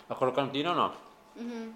La croccantina no. Mhm.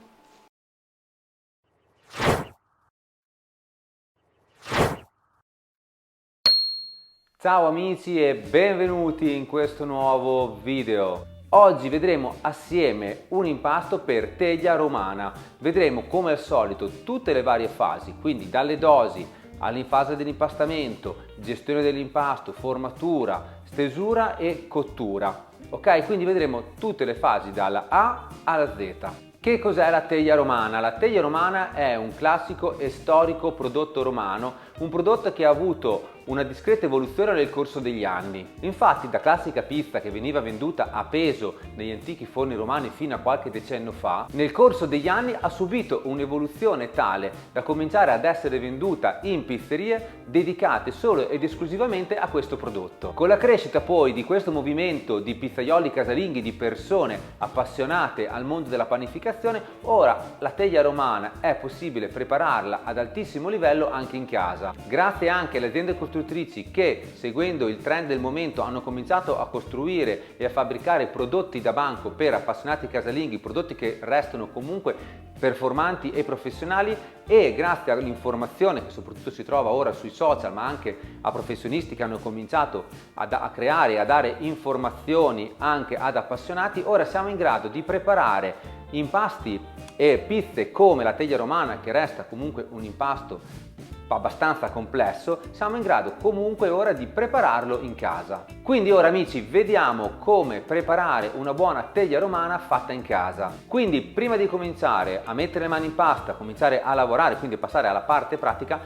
Ciao amici e benvenuti in questo nuovo video. Oggi vedremo assieme un impasto per teglia romana. Vedremo come al solito tutte le varie fasi, quindi dalle dosi all'infase dell'impastamento, gestione dell'impasto, formatura, stesura e cottura. Ok, quindi vedremo tutte le fasi dalla A alla Z. Che cos'è la teglia romana? La teglia romana è un classico e storico prodotto romano, un prodotto che ha avuto una discreta evoluzione nel corso degli anni. Infatti, da classica pizza che veniva venduta a peso negli antichi forni romani fino a qualche decennio fa, nel corso degli anni ha subito un'evoluzione tale da cominciare ad essere venduta in pizzerie dedicate solo ed esclusivamente a questo prodotto. Con la crescita poi di questo movimento di pizzaioli casalinghi, di persone appassionate al mondo della panificazione, ora la teglia romana è possibile prepararla ad altissimo livello anche in casa. Grazie anche alle aziende costruttrici che, seguendo il trend del momento, hanno cominciato a costruire e a fabbricare prodotti da banco per appassionati casalinghi, prodotti che restano comunque performanti e professionali, e grazie all'informazione che soprattutto si trova ora sui social, ma anche a professionisti che hanno cominciato a creare e a dare informazioni anche ad appassionati, ora siamo in grado di preparare impasti e pizze come la teglia romana, che resta comunque un impasto abbastanza complesso, siamo in grado comunque ora di prepararlo in casa. Quindi ora amici vediamo come preparare una buona teglia romana fatta in casa. Quindi prima di cominciare a mettere le mani in pasta, cominciare a lavorare, quindi passare alla parte pratica,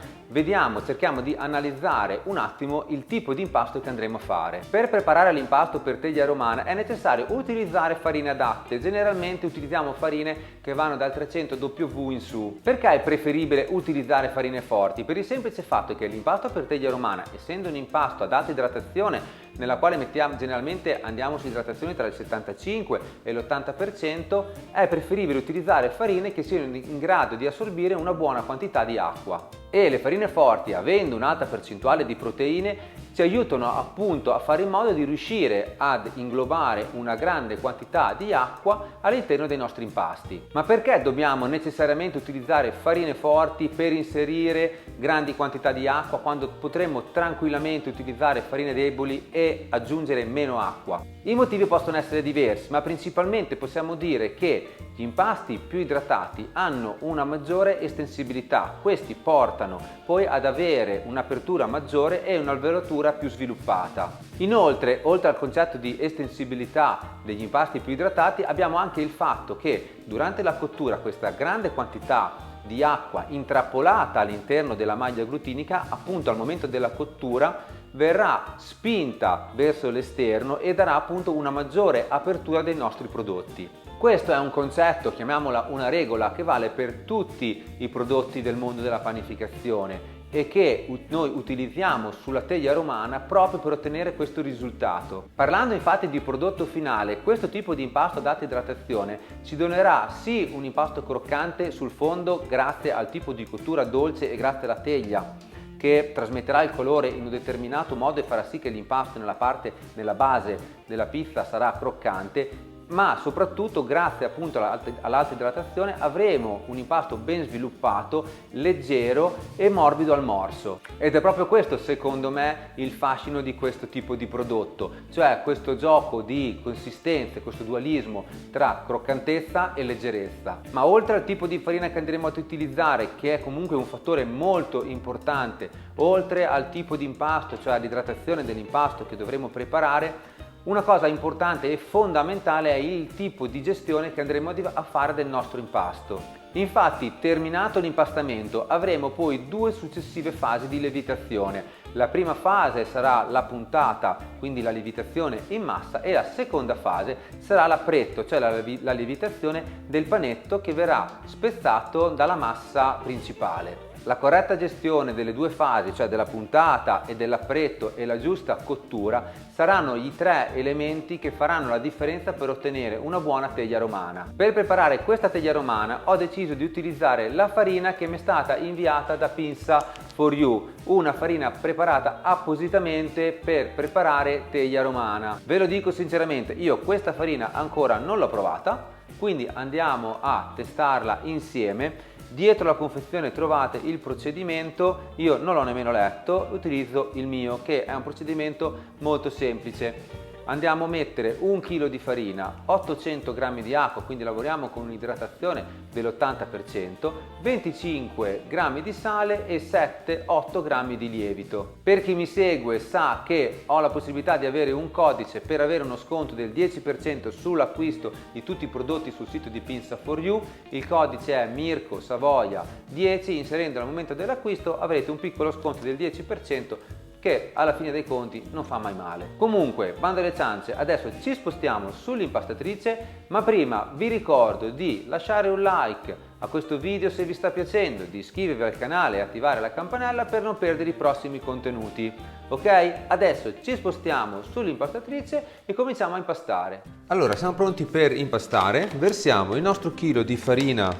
cerchiamo di analizzare un attimo il tipo di impasto che andremo a fare. Per preparare l'impasto per teglia romana è necessario utilizzare farine adatte. Generalmente utilizziamo farine che vanno dal 300 W in su. Perché è preferibile utilizzare farine forti? Per il semplice fatto che l'impasto per teglia romana, essendo un impasto ad alta idratazione, nella quale generalmente andiamo su idratazioni tra il 75 e l'80%, è preferibile utilizzare farine che siano in grado di assorbire una buona quantità di acqua. E le farine forti, avendo un'alta percentuale di proteine, ci aiutano appunto a fare in modo di riuscire ad inglobare una grande quantità di acqua all'interno dei nostri impasti. Ma perché dobbiamo necessariamente utilizzare farine forti per inserire grandi quantità di acqua quando potremmo tranquillamente utilizzare farine deboli e aggiungere meno acqua? I motivi possono essere diversi, ma principalmente possiamo dire che gli impasti più idratati hanno una maggiore estensibilità. Questi portano poi ad avere un'apertura maggiore e un'alveolatura più sviluppata. Inoltre, oltre al concetto di estensibilità degli impasti più idratati, abbiamo anche il fatto che durante la cottura questa grande quantità di acqua intrappolata all'interno della maglia glutinica, appunto al momento della cottura, verrà spinta verso l'esterno e darà appunto una maggiore apertura dei nostri prodotti. Questo è un concetto, chiamiamola una regola, che vale per tutti i prodotti del mondo della panificazione e che noi utilizziamo sulla teglia romana proprio per ottenere questo risultato. Parlando infatti di prodotto finale, questo tipo di impasto ad alta idratazione ci donerà sì un impasto croccante sul fondo grazie al tipo di cottura dolce e grazie alla teglia, che trasmetterà il colore in un determinato modo e farà sì che l'impasto nella base della pizza sarà croccante, ma soprattutto grazie appunto all'alta idratazione avremo un impasto ben sviluppato, leggero e morbido al morso. Ed è proprio questo secondo me il fascino di questo tipo di prodotto, cioè questo gioco di consistenze, questo dualismo tra croccantezza e leggerezza. Ma oltre al tipo di farina che andremo ad utilizzare, che è comunque un fattore molto importante, oltre al tipo di impasto, cioè l'idratazione dell'impasto che dovremo preparare, una cosa importante e fondamentale è il tipo di gestione che andremo a fare del nostro impasto. Infatti, terminato l'impastamento, avremo poi due successive fasi di lievitazione. La prima fase sarà la puntata, quindi la lievitazione in massa, e la seconda fase sarà l'appretto, cioè la lievitazione del panetto che verrà spezzato dalla massa principale. La corretta gestione delle due fasi, cioè della puntata e dell'appretto, e la giusta cottura saranno i tre elementi che faranno la differenza per ottenere una buona teglia romana. Per preparare questa teglia romana ho deciso di utilizzare la farina che mi è stata inviata da Pinsa for You, una farina preparata appositamente per preparare teglia romana. Ve lo dico sinceramente, io questa farina ancora non l'ho provata, quindi andiamo a testarla insieme. Dietro la confezione trovate il procedimento, io non l'ho nemmeno letto, utilizzo il mio che è un procedimento molto semplice. Andiamo a mettere 1 kg di farina, 800 g di acqua, quindi lavoriamo con un'idratazione dell'80%, 25 g di sale e 7-8 g di lievito. Per chi mi segue sa che ho la possibilità di avere un codice per avere uno sconto del 10% sull'acquisto di tutti i prodotti sul sito di Pinsa4You. Il codice è Mirko Savoia 10, inserendo al momento dell'acquisto avrete un piccolo sconto del 10%, che alla fine dei conti non fa mai male. Comunque, bando alle ciance, adesso ci spostiamo sull'impastatrice, ma prima vi ricordo di lasciare un like a questo video se vi sta piacendo, di iscrivervi al canale e attivare la campanella per non perdere i prossimi contenuti. Ok? Adesso ci spostiamo sull'impastatrice e cominciamo a impastare. Allora, siamo pronti per impastare. Versiamo il nostro chilo di farina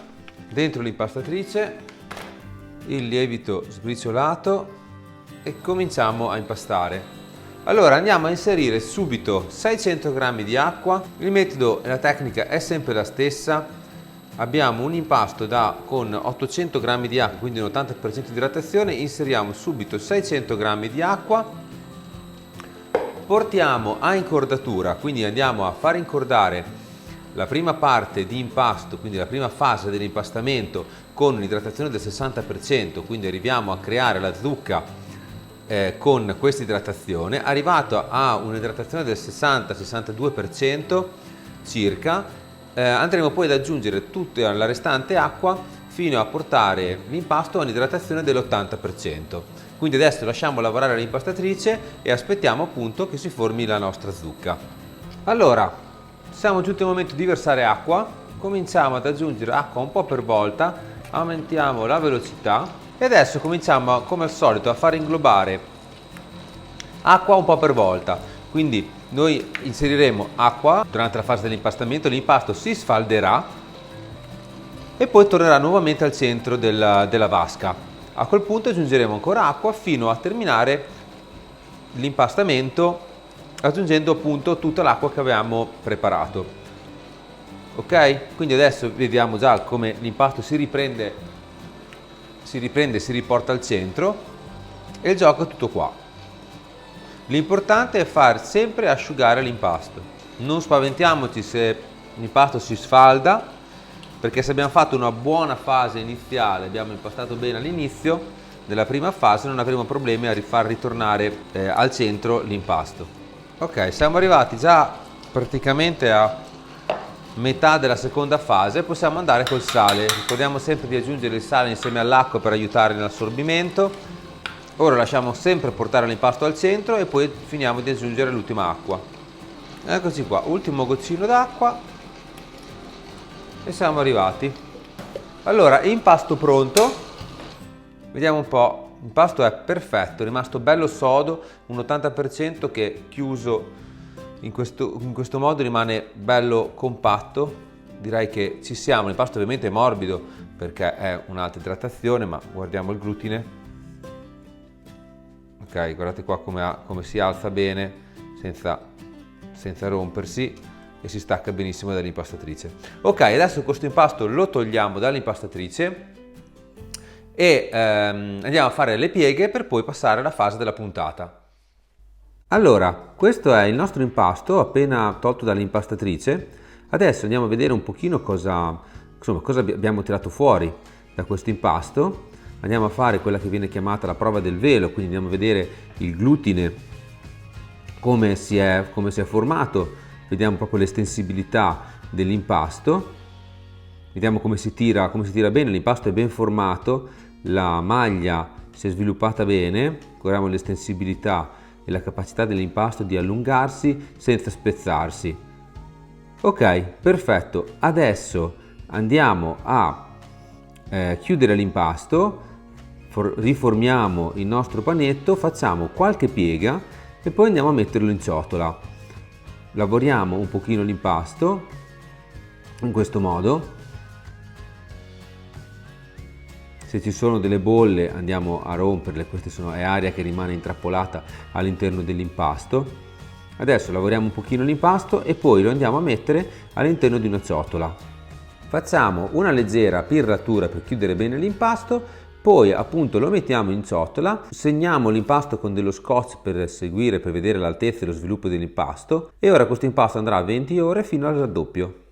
dentro l'impastatrice, il lievito sbriciolato e cominciamo a impastare. Allora andiamo a inserire subito 600 g di acqua. Il metodo e la tecnica è sempre la stessa. Abbiamo un impasto con 800 g di acqua, quindi un 80% di idratazione. Inseriamo subito 600 g di acqua, portiamo a incordatura, quindi andiamo a far incordare la prima parte di impasto, quindi la prima fase dell'impastamento con un'idratazione del 60%, quindi arriviamo a creare la zucca con questa idratazione. Arrivato a un'idratazione del 60-62% circa, andremo poi ad aggiungere tutta la restante acqua fino a portare l'impasto a un'idratazione dell'80%. Quindi adesso lasciamo lavorare l'impastatrice e aspettiamo appunto che si formi la nostra zucca. Allora, siamo giunti al momento di versare acqua, cominciamo ad aggiungere acqua un po' per volta, aumentiamo la velocità. E adesso cominciamo come al solito a far inglobare acqua un po' per volta, quindi noi inseriremo acqua durante la fase dell'impastamento, l'impasto si sfalderà e poi tornerà nuovamente al centro della vasca. A quel punto aggiungeremo ancora acqua fino a terminare l'impastamento, aggiungendo appunto tutta l'acqua che avevamo preparato. Ok? Quindi adesso vediamo già come l'impasto si riprende, si riporta al centro e il gioco è tutto qua. L'importante è far sempre asciugare l'impasto. Non spaventiamoci se l'impasto si sfalda, perché se abbiamo fatto una buona fase iniziale, abbiamo impastato bene all'inizio della prima fase, non avremo problemi a far ritornare al centro l'impasto. Ok, siamo arrivati già praticamente a metà della seconda fase, possiamo andare col sale. Ricordiamo sempre di aggiungere il sale insieme all'acqua per aiutare nell'assorbimento. Ora lasciamo sempre portare l'impasto al centro e poi finiamo di aggiungere l'ultima acqua. Eccoci qua, ultimo goccino d'acqua e siamo arrivati. Allora, impasto pronto. Vediamo un po', l'impasto è perfetto, è rimasto bello sodo, un 80% che chiuso in questo modo rimane bello compatto. Direi che ci siamo. L'impasto ovviamente è morbido perché è un'alta idratazione, ma guardiamo il glutine. Ok, guardate qua come si alza bene senza rompersi e si stacca benissimo dall'impastatrice. Ok, adesso questo impasto lo togliamo dall'impastatrice e andiamo a fare le pieghe per poi passare alla fase della puntata. Allora, questo è il nostro impasto appena tolto dall'impastatrice. Adesso andiamo a vedere un pochino cosa abbiamo tirato fuori da questo impasto. Andiamo a fare quella che viene chiamata la prova del velo, quindi andiamo a vedere il glutine come si è formato, vediamo proprio l'estensibilità dell'impasto, vediamo come si tira bene, l'impasto è ben formato, la maglia si è sviluppata bene, guardiamo l'estensibilità e la capacità dell'impasto di allungarsi senza spezzarsi. Ok, perfetto. Adesso andiamo a chiudere l'impasto, riformiamo il nostro panetto, facciamo qualche piega e poi andiamo a metterlo in ciotola. Lavoriamo un pochino l'impasto in questo modo. Se ci sono delle bolle andiamo a romperle, questa è aria che rimane intrappolata all'interno dell'impasto. Adesso lavoriamo un pochino l'impasto e poi lo andiamo a mettere all'interno di una ciotola. Facciamo una leggera pirratura per chiudere bene l'impasto, poi appunto lo mettiamo in ciotola, segniamo l'impasto con dello scotch per seguire, per vedere l'altezza e lo sviluppo dell'impasto, e ora questo impasto andrà a 20 ore fino al raddoppio.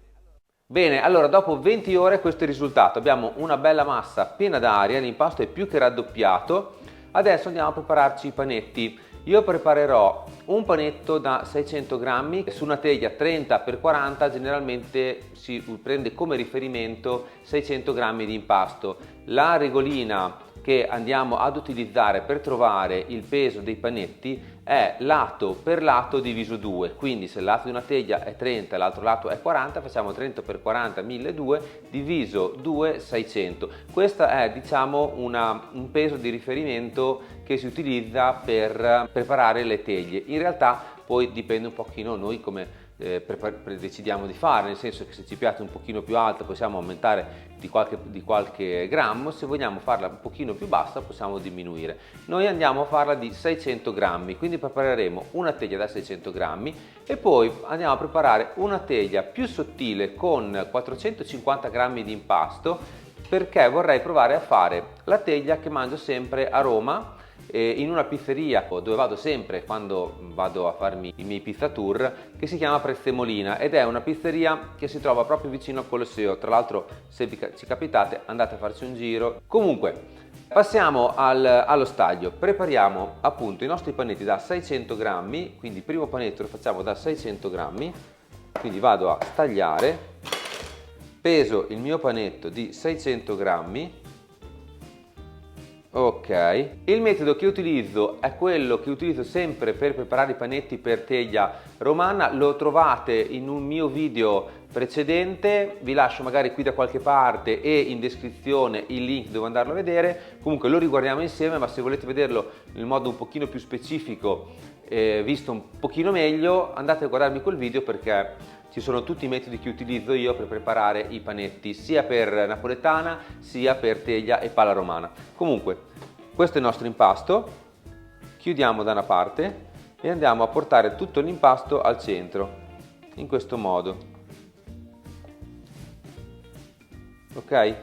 Bene, allora dopo 20 ore questo è il risultato, abbiamo una bella massa piena d'aria, l'impasto è più che raddoppiato. Adesso andiamo a prepararci i panetti. Io preparerò un panetto da 600 grammi su una teglia 30x40, generalmente si prende come riferimento 600 grammi di impasto. La regolina che andiamo ad utilizzare per trovare il peso dei panetti è lato per lato diviso 2, quindi se il lato di una teglia è 30 e l'altro lato è 40, facciamo 30 per 40 1200 diviso 2 600. Questo è, diciamo, un peso di riferimento che si utilizza per preparare le teglie. In realtà poi dipende un pochino noi come decidiamo di fare, nel senso che se ci piace un pochino più alta possiamo aumentare di qualche grammo, se vogliamo farla un pochino più bassa possiamo diminuire. Noi andiamo a farla di 600 grammi, quindi prepareremo una teglia da 600 grammi e poi andiamo a preparare una teglia più sottile con 450 grammi di impasto, perché vorrei provare a fare la teglia che mangio sempre a Roma, in una pizzeria dove vado sempre quando vado a farmi i miei pizza tour, che si chiama Prezzemolina, ed è una pizzeria che si trova proprio vicino al Colosseo. Tra l'altro, se ci capitate, andate a farci un giro. Comunque, passiamo allo staglio. Prepariamo appunto i nostri panetti da 600 grammi, quindi il primo panetto lo facciamo da 600 grammi, quindi vado a stagliare, peso il mio panetto di 600 grammi. Ok, il metodo che utilizzo è quello che utilizzo sempre per preparare i panetti per teglia romana, lo trovate in un mio video precedente, vi lascio magari qui da qualche parte e in descrizione il link dove andarlo a vedere. Comunque lo riguardiamo insieme, ma se volete vederlo in modo un pochino più specifico, visto un pochino meglio, andate a guardarmi quel video, perché ci sono tutti i metodi che utilizzo io per preparare i panetti, sia per napoletana sia per teglia e palla romana. Comunque, questo è il nostro impasto, chiudiamo da una parte e andiamo a portare tutto l'impasto al centro, in questo modo. Ok?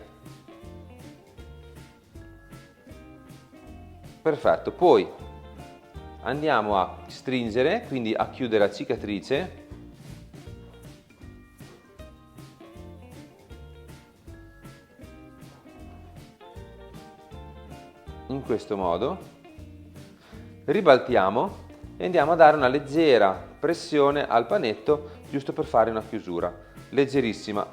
Perfetto, poi andiamo a stringere, quindi a chiudere a cicatrice. In questo modo ribaltiamo e andiamo a dare una leggera pressione al panetto, giusto per fare una chiusura leggerissima.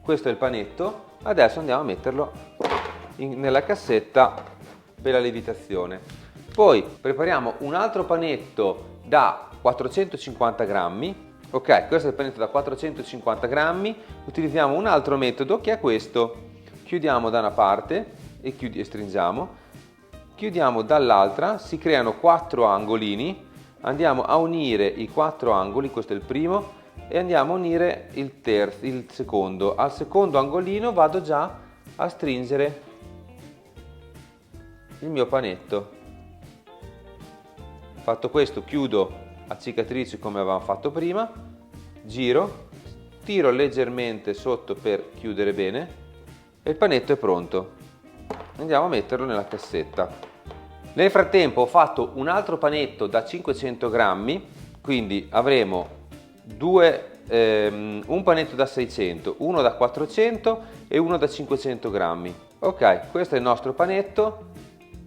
Questo è il panetto, adesso andiamo a metterlo nella cassetta per la lievitazione. Poi prepariamo un altro panetto da 450 grammi. Ok, questo è il panetto da 450 grammi. Utilizziamo un altro metodo che è questo: chiudiamo da una parte e stringiamo, chiudiamo dall'altra, si creano 4 angolini, andiamo a unire i 4 angoli, questo è il primo, e andiamo a unire il secondo. Al secondo angolino vado già a stringere il mio panetto. Fatto questo, chiudo a cicatrice come avevamo fatto prima, giro, tiro leggermente sotto per chiudere bene e il panetto è pronto. Andiamo a metterlo nella cassetta. Nel frattempo ho fatto un altro panetto da 500 grammi, quindi avremo un panetto da 600, uno da 400 e uno da 500 grammi. Ok, questo è il nostro panetto.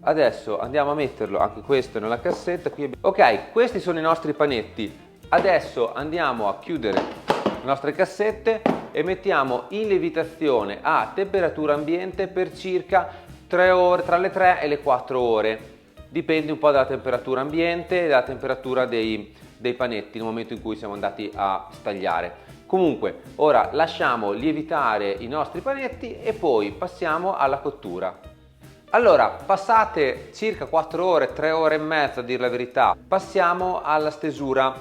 Adesso andiamo a metterlo anche questo nella cassetta. Ok, questi sono i nostri panetti. Adesso andiamo a chiudere le nostre cassette e mettiamo in lievitazione a temperatura ambiente per circa 3 ore, tra le 3 e le 4 ore. Dipende un po' dalla temperatura ambiente e dalla temperatura dei panetti nel momento in cui siamo andati a stagliare. Comunque, ora lasciamo lievitare i nostri panetti e poi passiamo alla cottura. Allora, passate circa 4 ore, 3 ore e mezza a dire la verità, passiamo alla stesura.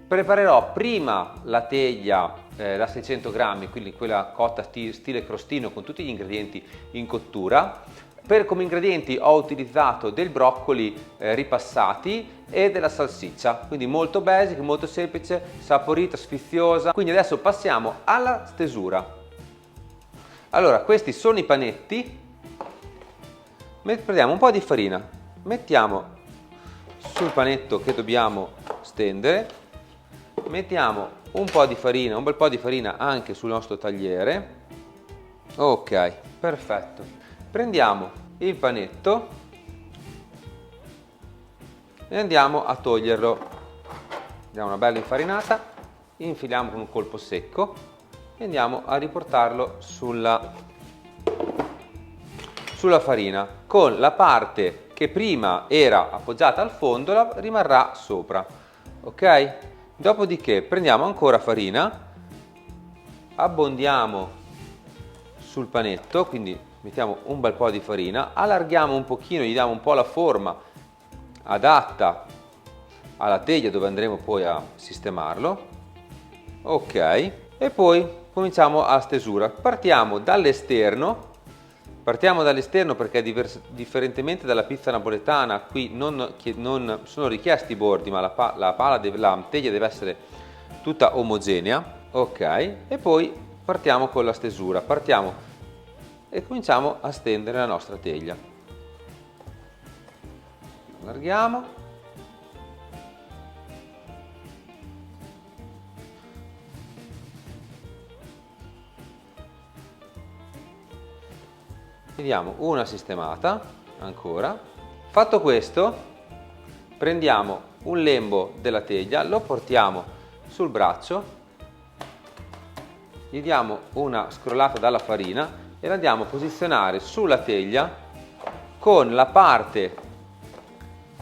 Preparerò prima la teglia da 600 grammi, quindi quella cotta stile crostino con tutti gli ingredienti in cottura. Per come ingredienti ho utilizzato del broccoli ripassati e della salsiccia, quindi molto basic, molto semplice, saporita, sfiziosa. Quindi adesso passiamo alla stesura. Allora, questi sono i panetti. Prendiamo un po' di farina, mettiamo sul panetto che dobbiamo stendere, mettiamo un po' di farina, un bel po' di farina anche sul nostro tagliere. Ok, perfetto. Prendiamo il panetto e andiamo a toglierlo. Diamo una bella infarinata, infiliamo con un colpo secco e andiamo a riportarlo sulla farina. Con la parte che prima era appoggiata al fondo rimarrà sopra. Ok? Dopodiché prendiamo ancora farina, abbondiamo sul panetto, quindi mettiamo un bel po' di farina, allarghiamo un pochino, gli diamo un po' la forma adatta alla teglia dove andremo poi a sistemarlo. Ok, e poi cominciamo la stesura. Partiamo dall'esterno perché differentemente dalla pizza napoletana qui non sono richiesti i bordi, ma la teglia deve essere tutta omogenea. Ok, e poi partiamo con la stesura. Partiamo e cominciamo a stendere la nostra teglia. Allarghiamo. Gli diamo una sistemata ancora. Fatto questo, prendiamo un lembo della teglia, lo portiamo sul braccio, gli diamo una scrollata dalla farina e la andiamo a posizionare sulla teglia con la parte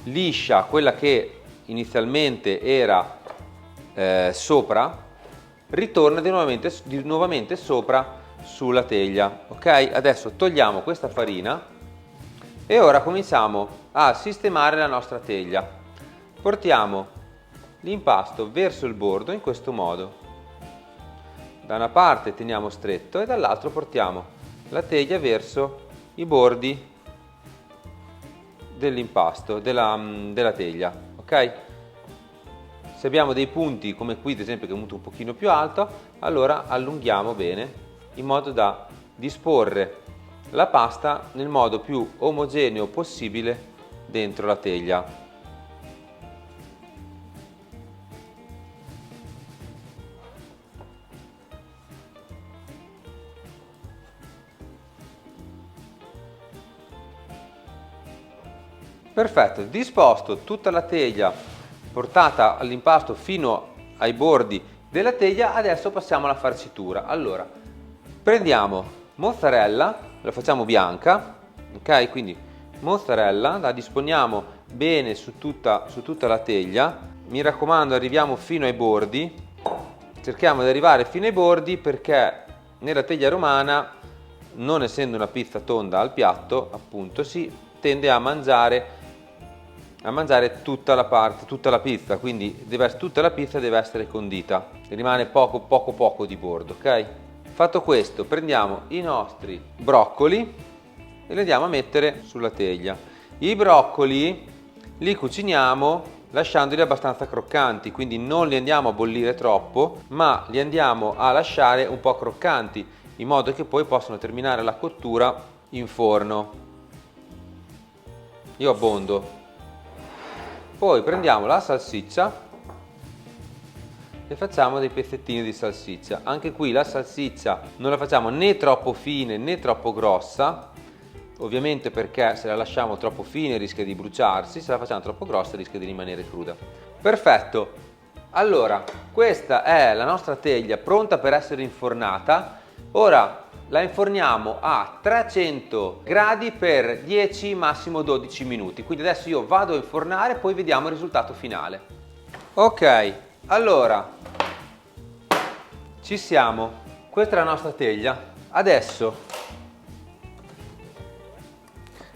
liscia, quella che inizialmente era sopra, ritorna di nuovamente sopra sulla teglia. Ok? Adesso togliamo questa farina e ora cominciamo a sistemare la nostra teglia. Portiamo l'impasto verso il bordo in questo modo. Da una parte teniamo stretto e dall'altro portiamo la teglia verso i bordi dell'impasto, della teglia. Ok? Se abbiamo dei punti come qui ad esempio che è venuto un pochino più alto, allora allunghiamo bene in modo da disporre la pasta nel modo più omogeneo possibile dentro la teglia. Perfetto, disposto tutta la teglia portata all'impasto fino ai bordi della teglia, adesso passiamo alla farcitura. Allora, prendiamo mozzarella, la facciamo bianca, ok? Quindi mozzarella, la disponiamo bene su tutta la teglia, mi raccomando arriviamo fino ai bordi, cerchiamo di arrivare fino ai bordi perché nella teglia romana, non essendo una pizza tonda al piatto, appunto, si tende a mangiare tutta la pizza, quindi tutta la pizza deve essere condita, rimane poco di bordo, ok? Fatto questo, prendiamo i nostri broccoli e li andiamo a mettere sulla teglia. I broccoli li cuciniamo lasciandoli abbastanza croccanti, quindi non li andiamo a bollire troppo, ma li andiamo a lasciare un po' croccanti, in modo che poi possano terminare la cottura in forno. Io abbondo. Poi prendiamo la salsiccia e facciamo dei pezzettini di salsiccia. Anche qui la salsiccia non la facciamo né troppo fine né troppo grossa, ovviamente perché se la lasciamo troppo fine rischia di bruciarsi, se la facciamo troppo grossa rischia di rimanere cruda. Perfetto, allora questa è la nostra teglia pronta per essere infornata. Ora la inforniamo a 300 gradi per 10 massimo 12 minuti. Quindi adesso io vado a infornare, poi vediamo il risultato finale. Ok, allora ci siamo. Questa è la nostra teglia. Adesso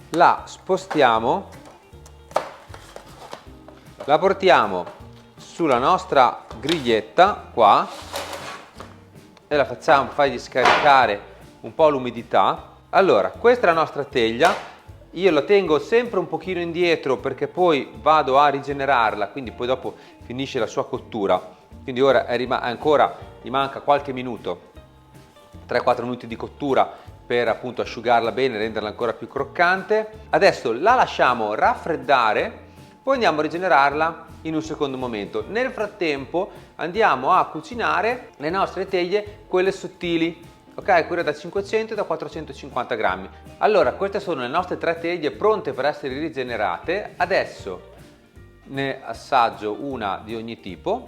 la spostiamo, la portiamo sulla nostra griglietta qua e la facciamo fargli scaricare un po' l'umidità. Allora, questa è la nostra teglia io la tengo sempre un pochino indietro perché poi vado a rigenerarla, quindi poi dopo finisce la sua cottura. Quindi ora ancora gli manca qualche minuto, 3-4 minuti di cottura per appunto asciugarla bene e renderla ancora più croccante. Adesso la lasciamo raffreddare, poi andiamo a rigenerarla in un secondo momento. Nel frattempo andiamo a cucinare le nostre teglie, quelle sottili. Ok, quelle da 500 e da 450 grammi. Allora, queste sono le nostre 3 teglie pronte per essere rigenerate. Adesso ne assaggio una di ogni tipo,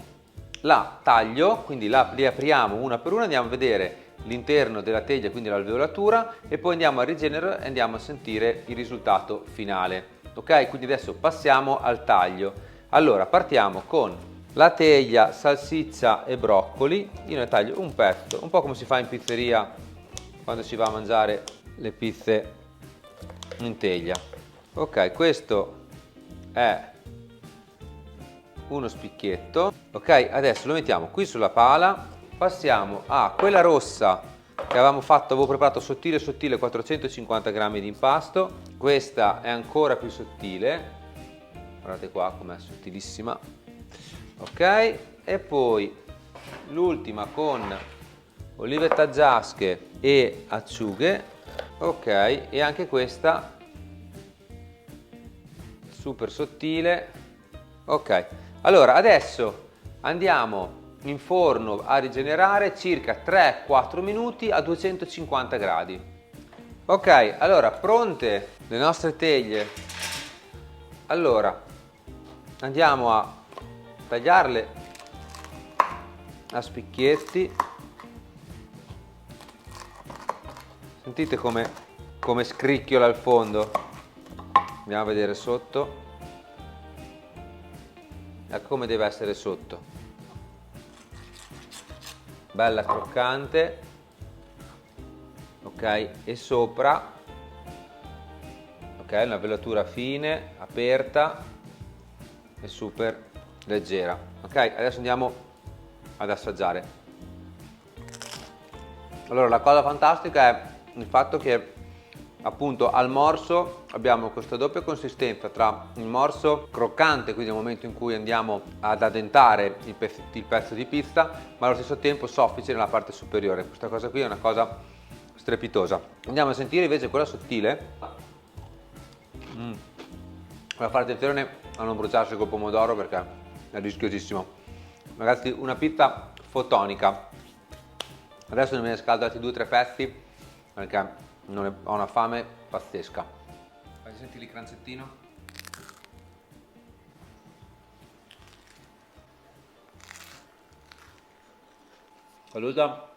la taglio, quindi la riapriamo una per una, andiamo a vedere l'interno della teglia, quindi l'alveolatura, e poi andiamo a rigenerare e andiamo a sentire il risultato finale. Ok, quindi adesso passiamo al taglio. Allora, partiamo con la teglia, salsiccia e broccoli. Io ne taglio un pezzo, un po' come si fa in pizzeria quando si va a mangiare le pizze in teglia. Ok, questo è uno spicchietto. Ok, adesso lo mettiamo qui sulla pala. Passiamo a quella rossa che avevo preparato sottile sottile, 450 grammi di impasto. Questa è ancora più sottile, guardate qua com'è sottilissima. Ok, e poi l'ultima con olive taggiasche e acciughe. Ok, e anche questa super sottile. Ok, allora adesso andiamo in forno a rigenerare circa 3-4 minuti a 250 gradi. Ok, allora pronte le nostre teglie. Allora andiamo a tagliarle a spicchietti. Sentite come scricchiola il fondo. Andiamo a vedere sotto. Ecco come deve essere sotto. Bella croccante. Ok, e sopra, ok, una velatura fine, aperta e super leggera. Ok, adesso andiamo ad assaggiare. Allora, la cosa fantastica è il fatto che appunto al morso abbiamo questa doppia consistenza tra il morso croccante, quindi nel momento in cui andiamo ad addentare il pezzo di pizza, ma allo stesso tempo soffice nella parte superiore. Questa cosa qui è una cosa strepitosa. Andiamo a sentire invece quella sottile. Da fare attenzione a non bruciarsi col pomodoro perché è rischiosissimo. Ragazzi, una pizza fotonica. Adesso ne me ne scaldo altri 2-3 pezzi perché ho una fame pazzesca. Fai sentire il cranzettino. Saluta.